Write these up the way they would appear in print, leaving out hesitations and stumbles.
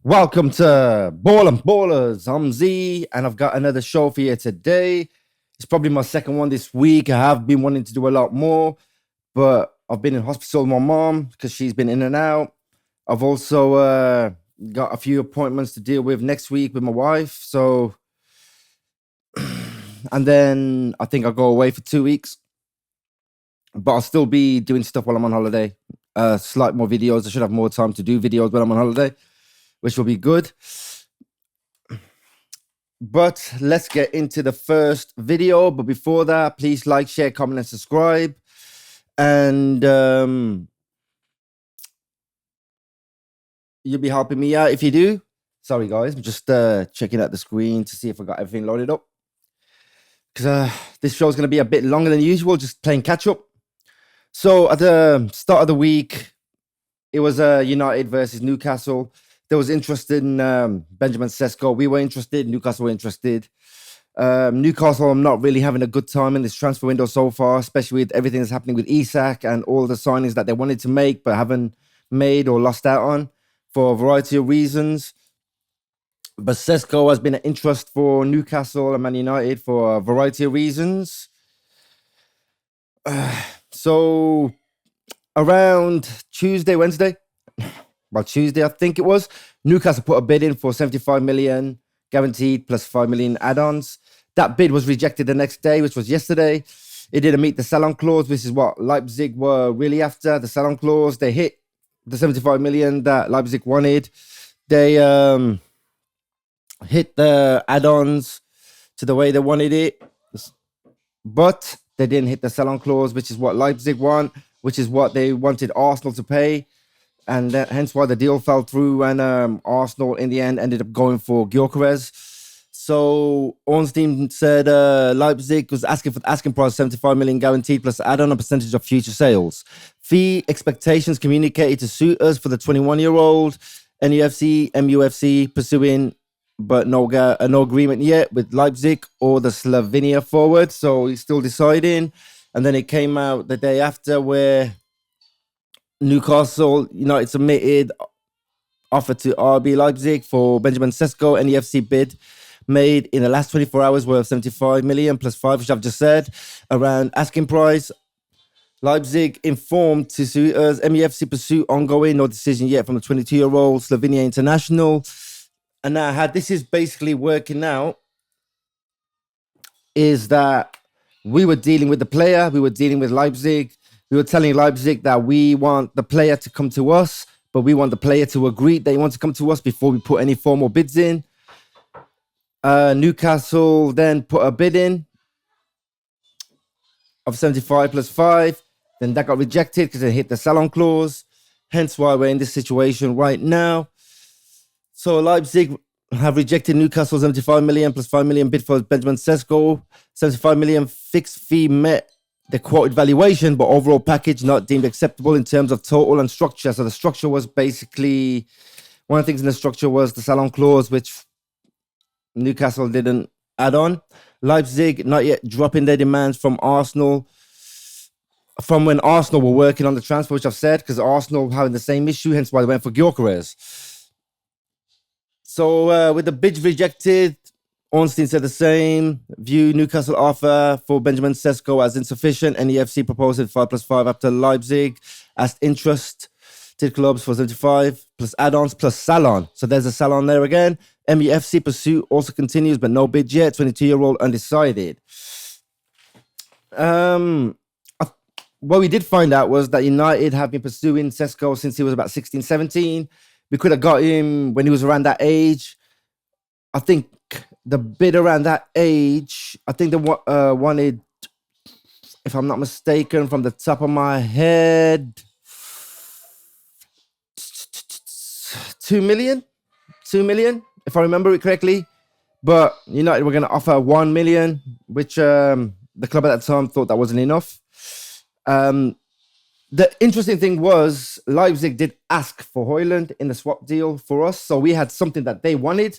Welcome to Ball and Ballers. I'm Z, and I've got another show for you today. It's probably my second one this week. I have been wanting to do a lot more, but I've been in hospital with my mom because she's been in and out. I've also got a few appointments to deal with next week with my wife. So, and then I think I'll go away for 2 weeks, but I'll still be doing stuff while I'm on holiday. Slight more videos. I should have more time to do videos when I'm on holiday, which will be good. But let's get into the first video. But before that, please like, share, comment, and subscribe. And you'll be helping me out if you do. Sorry, guys. I'm just checking out the screen to see if I got everything loaded up. Because this show is going to be a bit longer than usual, just playing catch-up. So at the start of the week, it was United versus Newcastle. There was interest in Benjamin Sesko. We were interested. Newcastle were interested. Newcastle, I'm not really having a good time in this transfer window so far, especially with everything that's happening with Isak and all the signings that they wanted to make but haven't made or lost out on for a variety of reasons. But Sesko has been an interest for Newcastle and Man United for a variety of reasons. So around Tuesday, I think it was, Newcastle put a bid in for 75 million guaranteed plus 5 million add-ons. That bid was rejected the next day, which was yesterday. It didn't meet the sell-on clause, which is what Leipzig were really after. The sell-on clause, they hit the 75 million that Leipzig wanted. They hit the add-ons to the way they wanted it, but they didn't hit the sell-on clause, which is what Leipzig want, which is what they wanted Arsenal to pay. And hence why the deal fell through, and Arsenal in the end ended up going for Gyökeres. So Ornstein said Leipzig was asking for the asking price 75 million guaranteed plus add-on a percentage of future sales. Fee expectations communicated to suitors for the 21-year-old. NUFC, MUFC pursuing, but no agreement yet with Leipzig or the Slovenia forward. So he's still deciding. And then it came out the day after where Newcastle United submitted offer to RB Leipzig for Benjamin Sesko. NEFC bid made in the last 24 hours worth 75 million plus 5, which I've just said, around asking price. Leipzig informed to suitors, MEFC pursuit ongoing, no decision yet from the 22-year-old Slovenia international. And now how this is basically working out is that we were dealing with the player, we were dealing with Leipzig. We were telling Leipzig that we want the player to come to us, but we want the player to agree that he wants to come to us before we put any formal bids in. Newcastle then put a bid in of 75 plus 5. Then that got rejected because it hit the sell-on clause. Hence why we're in this situation right now. So Leipzig have rejected Newcastle's 75 million plus 5 million bid for Benjamin Sesko. 75 million fixed fee met the quoted valuation, but overall package not deemed acceptable in terms of total and structure. So the structure was basically, one of the things in the structure was the sell-on clause, which Newcastle didn't add on. Leipzig not yet dropping their demands from Arsenal, from when Arsenal were working on the transfer, which I've said, because Arsenal having the same issue, hence why they went for Gyökeres. So with the bids rejected, Ornstein said the same. View Newcastle offer for Benjamin Sesko as insufficient. NEFC proposed 5 plus 5 after Leipzig asked interest to clubs for 75 plus add-ons plus salon. So there's a salon there again. MEFC pursuit also continues, but no bid yet. 22-year-old undecided. What we did find out was that United have been pursuing Sesko since he was about 16, 17. We could have got him when he was around that age. I think the bid around that age, I think they wanted, if I'm not mistaken, from the top of my head, 2 million, if I remember it correctly. But United were going to offer 1 million, which the club at that time thought that wasn't enough. The interesting thing was Leipzig did ask for Højlund in the swap deal for us. So we had something that they wanted,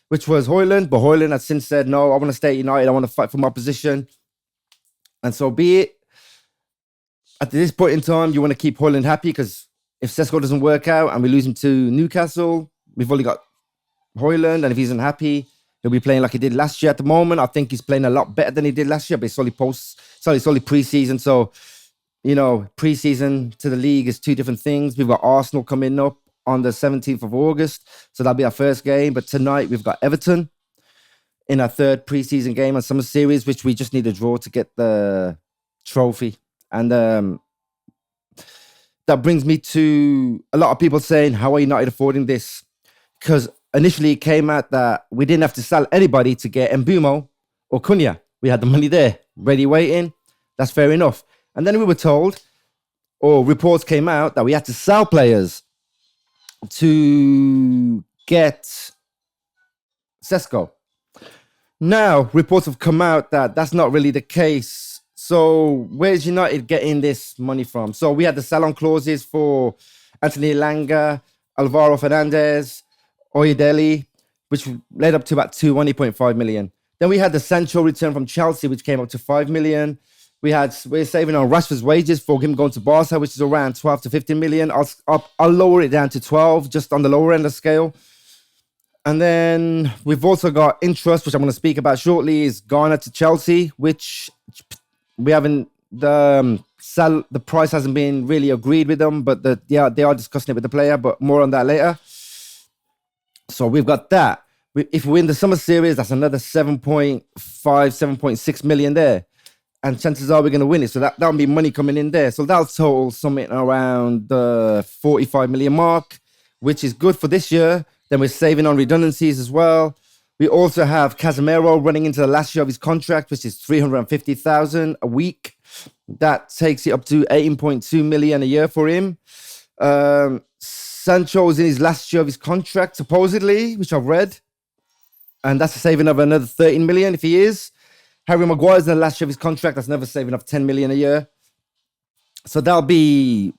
which was Højlund. But Højlund has since said, no, I want to stay at United. I want to fight for my position. And so be it. At this point in time, you want to keep Højlund happy because if Sesko doesn't work out and we lose him to Newcastle, We've only got Højlund, and if he's unhappy, he'll be playing like he did last year. At the moment, I think he's playing a lot better than he did last year, but it's only pre-season. So, pre-season to the league is two different things. We've got Arsenal coming up on the 17th of August, so that'll be our first game. But tonight we've got Everton in our third pre-season game on summer series, which we just need a draw to get the trophy. And that brings me to a lot of people saying, how are United affording this? Because initially it came out that we didn't have to sell anybody to get Mbumo or Cunha. We had the money there, ready, waiting. That's fair enough. And then we were told, or reports came out, that we had to sell players to get Sesko. Now, reports have come out that that's not really the case. So where's United getting this money from? So we had the sell-on clauses for Anthony Elanga, Alvaro Fernandez, Oyedele, which led up to about 20.5 million. Then we had the Sancho return from Chelsea, which came up to 5 million. We're saving on Rashford's wages for him going to Barca, which is around 12 to 15 million. I'll lower it down to 12, just on the lower end of the scale. And then we've also got interest, which I'm going to speak about shortly, is Garnacho to Chelsea, which we haven't, the price hasn't been really agreed with them, but they are discussing it with the player, but more on that later. So we've got that. If we win the summer series, that's another 7.6 million there. And chances are we're going to win it. So that'll be money coming in there. So that'll total something around the 45 million mark, which is good for this year. Then we're saving on redundancies as well. We also have Casemiro running into the last year of his contract, which is 350,000 a week. That takes it up to 18.2 million a year for him. Sancho is in his last year of his contract, supposedly, which I've read. And that's a saving of another 13 million if he is. Harry Maguire's in the last year of his contract. That's another saving of 10 million a year. So that'll be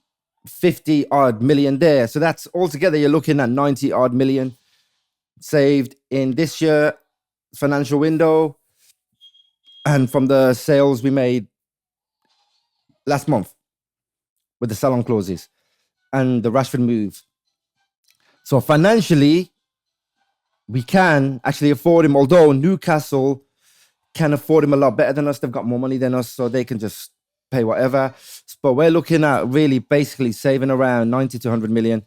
50 odd million there. So that's altogether, you're looking at 90 odd million saved in this year financial window. And from the sales we made last month with the sell-on clauses and the Rashford move. So financially, we can actually afford him, although Newcastle can afford him a lot better than us. They've got more money than us, so they can just pay whatever. But we're looking at really basically saving around 90 to 100 million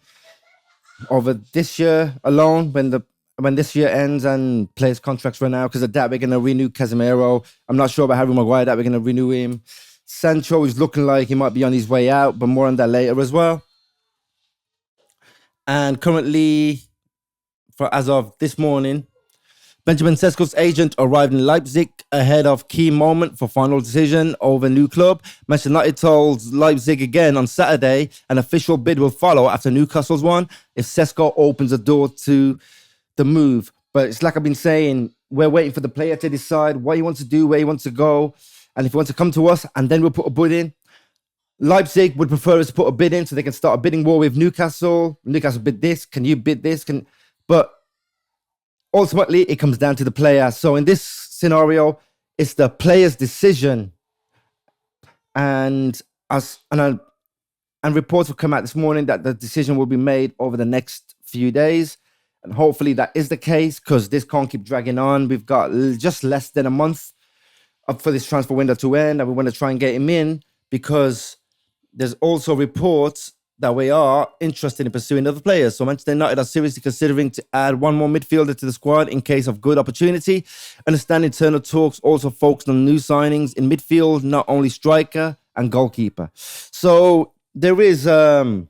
over this year alone when this year ends and players' contracts run out. Because of that, we're going to renew Casemiro. I'm not sure about Harry Maguire that we're going to renew him. Sancho is looking like he might be on his way out, but more on that later as well. And currently, as of this morning, Benjamin Sesko's agent arrived in Leipzig ahead of key moment for final decision over new club. Manchester United told Leipzig again on Saturday an official bid will follow after Newcastle's one if Sesko opens the door to the move. But it's like I've been saying, we're waiting for the player to decide what he wants to do, where he wants to go, and if he wants to come to us, and then we'll put a bid in. Leipzig would prefer us to put a bid in so they can start a bidding war with Newcastle. Newcastle bid this. Can you bid this? But ultimately, it comes down to the player. So in this scenario, it's the player's decision. And reports have come out this morning that the decision will be made over the next few days. And hopefully that is the case, because this can't keep dragging on. We've got just less than a month up for this transfer window to end, and we want to try and get him in, because there's also reports that we are interested in pursuing other players. So Manchester United are seriously considering to add one more midfielder to the squad in case of good opportunity. Understand internal talks also focused on new signings in midfield, not only striker and goalkeeper. So there is a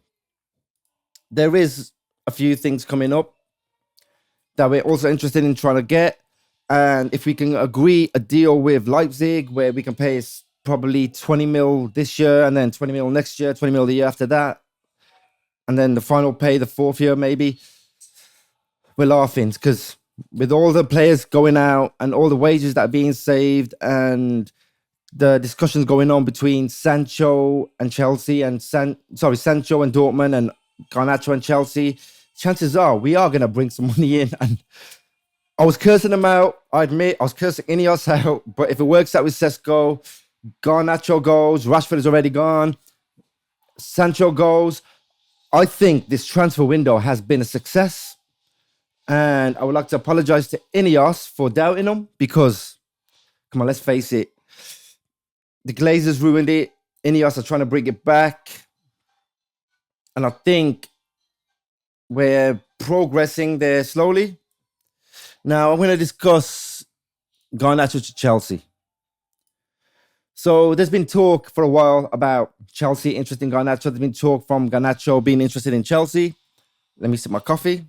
few things coming up that we're also interested in trying to get. And if we can agree a deal with Leipzig where we can pay probably 20 mil this year and then 20 mil next year, 20 mil the year after that, and then the final pay the fourth year maybe, we're laughing, because with all the players going out and all the wages that are being saved and the discussions going on between Sancho and Chelsea and Sancho and Dortmund and Garnacho and Chelsea, chances are we are going to bring some money in. And I was cursing them out. I admit I was cursing Ineos out, but if it works out with Sesko, Garnacho goes, Rashford is already gone, Sancho goes, I think this transfer window has been a success. And I would like to apologize to Ineos for doubting them because, come on, let's face it, the Glazers ruined it. Ineos are trying to bring it back. And I think we're progressing there slowly. Now, I'm going to discuss Garnacho to Chelsea. So there's been talk for a while about Chelsea interested in Garnacho. There's been talk from Garnacho being interested in Chelsea. Let me sip my coffee.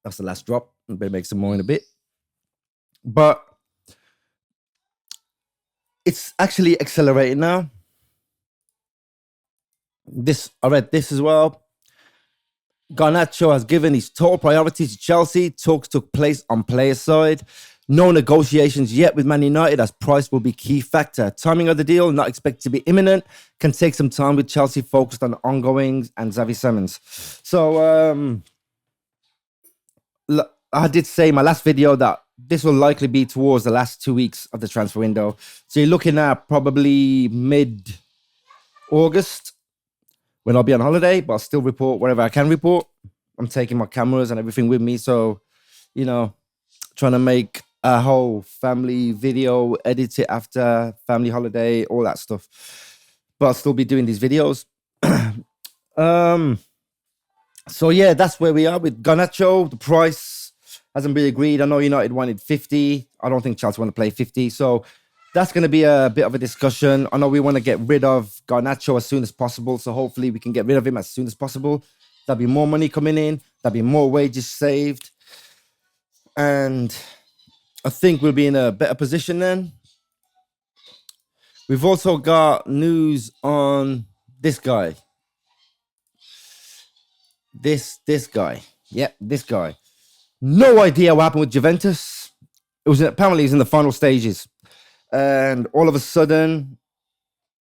That's the last drop. I'm going to make some more in a bit. But it's actually accelerating now. I read this as well. Garnacho has given his total priority to Chelsea. Talks took place on player side. No negotiations yet with Man United, as price will be key factor. Timing of the deal, not expected to be imminent. Can take some time with Chelsea focused on ongoings and Xavi Simons. So I did say in my last video that this will likely be towards the last 2 weeks of the transfer window. So you're looking at probably mid-August when I'll be on holiday, but I'll still report whatever I can report. I'm taking my cameras and everything with me. So, trying to make a whole family video, edit it after family holiday, all that stuff. But I'll still be doing these videos. So yeah, that's where we are with Garnacho. The price hasn't been agreed. I know United wanted 50. I don't think Chelsea want to play 50. So that's going to be a bit of a discussion. I know we want to get rid of Garnacho as soon as possible. So hopefully we can get rid of him as soon as possible. There'll be more money coming in. There'll be more wages saved. And I think we'll be in a better position then. We've also got news on this guy. This guy. Yeah, this guy. No idea what happened with Juventus. Apparently he was in the final stages. And all of a sudden,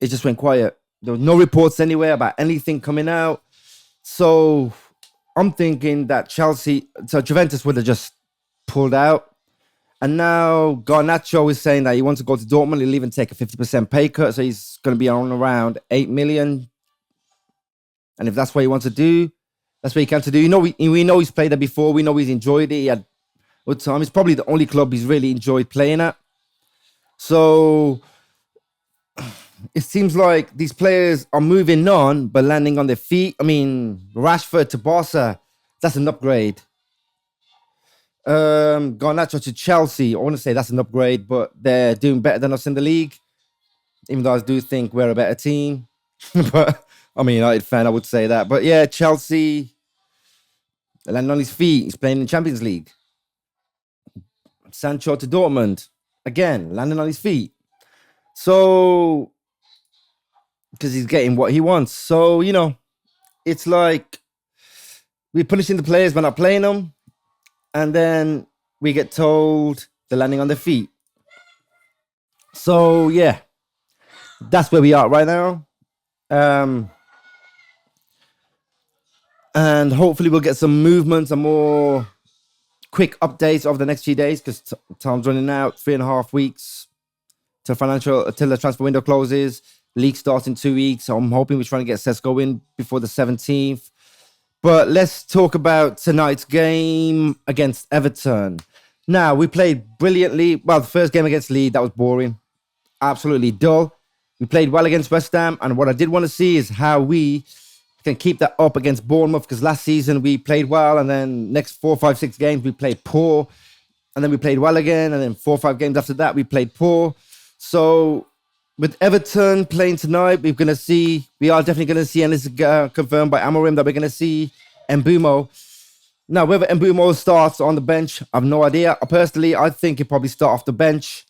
it just went quiet. There was no reports anywhere about anything coming out. So I'm thinking that Juventus would have just pulled out. And now Garnacho is saying that he wants to go to Dortmund. He'll even take a 50% pay cut. So he's going to be on around 8 million. And if that's what he wants to do, that's what he can to do. We know he's played there before. We know he's enjoyed it. He had a good time. It's probably the only club he's really enjoyed playing at. So it seems like these players are moving on, but landing on their feet. I mean, Rashford to Barca, that's an upgrade. Garnacho to Chelsea, I want to say that's an upgrade, but they're doing better than us in the league. Even though I do think we're a better team. But I'm a United fan, I would say that. But yeah, Chelsea, landing on his feet. He's playing in the Champions League. Sancho to Dortmund. Again, landing on his feet. So, because he's getting what he wants. So, it's like we're punishing the players by not playing them. And then we get told they're landing on their feet. So, yeah, that's where we are right now. And hopefully we'll get some movement, some more quick updates over the next few days because time's running out. 3.5 weeks till the transfer window closes. League starts in 2 weeks. So I'm hoping we're trying to get Sesko in before the 17th. But let's talk about tonight's game against Everton. Now, we played brilliantly. Well, the first game against Leeds, that was boring. Absolutely dull. We played well against West Ham. And what I did want to see is how we can keep that up against Bournemouth, because last season we played well, and then next 4, 5, 6 games we played poor, and then we played well again, and then 4 or 5 games after that we played poor. So with Everton playing tonight, we are definitely going to see, and this is confirmed by Amorim, that we're going to see Mbeumo. Now, whether Mbeumo starts on the bench, I have no idea. Personally, I think he'll probably start off the bench,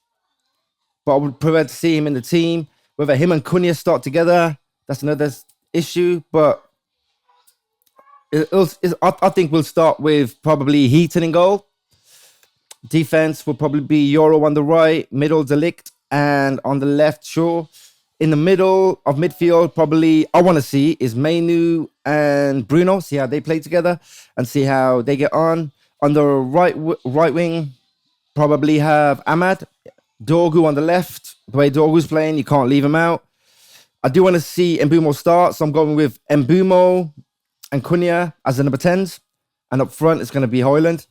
but I would prefer to see him in the team. Whether him and Cunha start together, that's another issue, but I think we'll start with probably Heaton in goal. Defense will probably be Euro on the right, middle De Ligt, and on the left, Shaw. In the middle of midfield, probably I want to see is Mainu and Bruno, see how they play together and see how they get on. On the right wing, probably have Ahmad, Dorgu on the left. The way Dorgu's playing, you can't leave him out. I do want to see Mbeumo start, so I'm going with Mbeumo, and Cunha as the number 10s. And up front, it's going to be Højlund.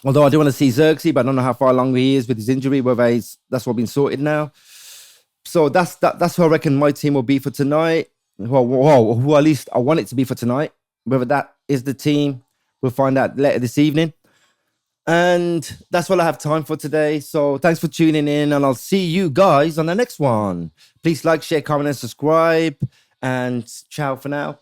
Although I do want to see Xerxes, but I don't know how far along he is with his injury, whether that's all been sorted now. So that's who I reckon my team will be for tonight. Who at least I want it to be for tonight. Whether that is the team, we'll find out later this evening. And that's all I have time for today. So thanks for tuning in, and I'll see you guys on the next one. Please like, share, comment, and subscribe. And ciao for now.